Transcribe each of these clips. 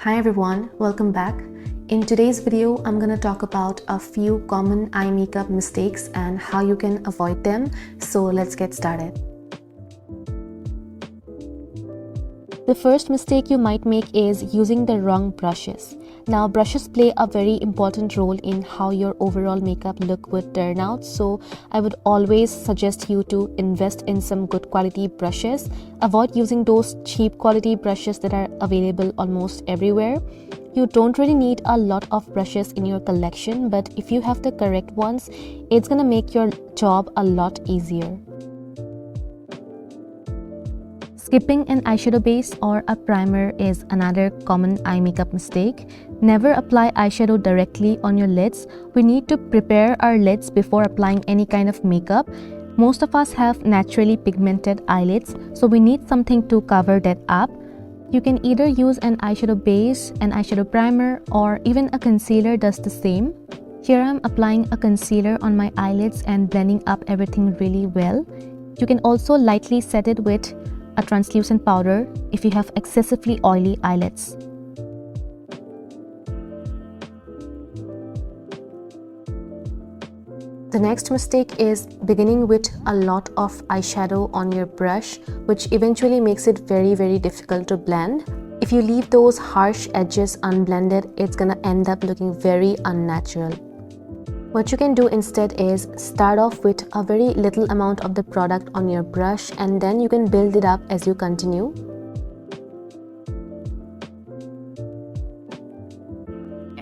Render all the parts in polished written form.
Hi everyone, welcome back. In today's video, I'm gonna talk about a few common eye makeup mistakes and how you can avoid them. So let's get started. The first mistake you might make is using the wrong brushes. Now, brushes play a very important role in how your overall makeup look would turn out, so I would always suggest you to invest in some good quality brushes. Avoid using those cheap quality brushes that are available almost everywhere. You don't really need a lot of brushes in your collection, but if you have the correct ones, it's gonna make your job a lot easier. Skipping an eyeshadow base or a primer is another common eye makeup mistake. Never apply eyeshadow directly on your lids. We need to prepare our lids before applying any kind of makeup. Most of us have naturally pigmented eyelids, so we need something to cover that up. You can either use an eyeshadow base, an eyeshadow primer, or even a concealer does the same. Here I'm applying a concealer on my eyelids and blending up everything really well. You can also lightly set it with a translucent powder if you have excessively oily eyelids. The next mistake is beginning with a lot of eyeshadow on your brush, which eventually makes it very difficult to blend. If you leave those harsh edges unblended, it's gonna end up looking very unnatural. What you can do instead is start off with a very little amount of the product on your brush, and then you can build it up as you continue.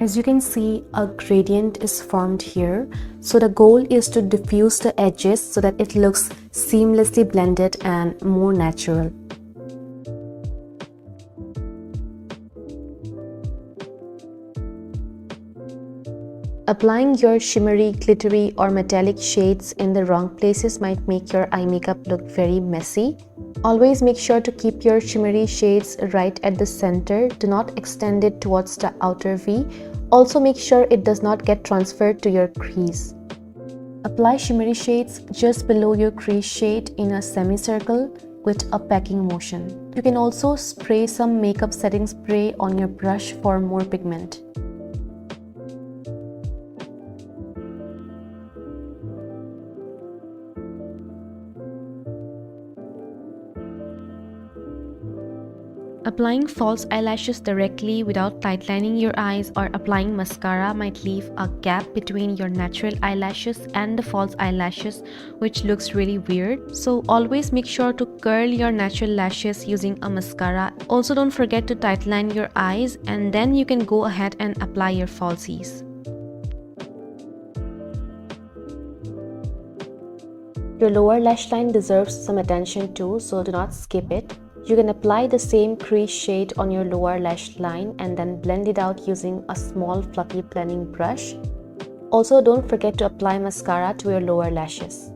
As you can see, a gradient is formed here. So the goal is to diffuse the edges so that it looks seamlessly blended and more natural. Applying your shimmery, glittery or metallic shades in the wrong places might make your eye makeup look very messy. Always make sure to keep your shimmery shades right at the center. Do not extend it towards the outer V. Also make sure it does not get transferred to your crease. Apply shimmery shades just below your crease shade in a semicircle with a packing motion. You can also spray some makeup setting spray on your brush for more pigment. Applying false eyelashes directly without tightlining your eyes or applying mascara might leave a gap between your natural eyelashes and the false eyelashes, which looks really weird. So always make sure to curl your natural lashes using a mascara. Also don't forget to tightline your eyes, and then you can go ahead and apply your falsies. Your lower lash line deserves some attention too, so do not skip it. You can apply the same crease shade on your lower lash line and then blend it out using a small fluffy blending brush. Also, don't forget to apply mascara to your lower lashes.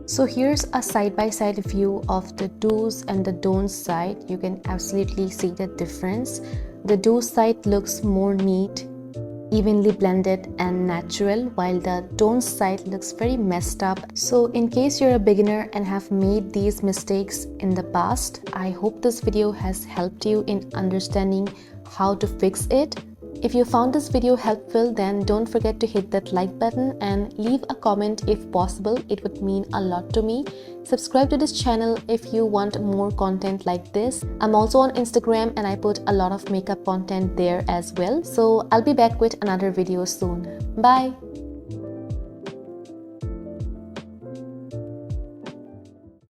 So here's a side-by-side view of the do's and the don'ts side. You can absolutely see the difference. The do's side looks more neat, evenly blended and natural, while the don'ts side looks very messed up. So in case you're a beginner and have made these mistakes in the past, I hope this video has helped you in understanding how to fix it. If you found this video helpful, then don't forget to hit that like button and leave a comment if possible. It would mean a lot to me. Subscribe to this channel if you want more content like this. I'm also on Instagram and I put a lot of makeup content there as well. So I'll be back with another video soon. Bye!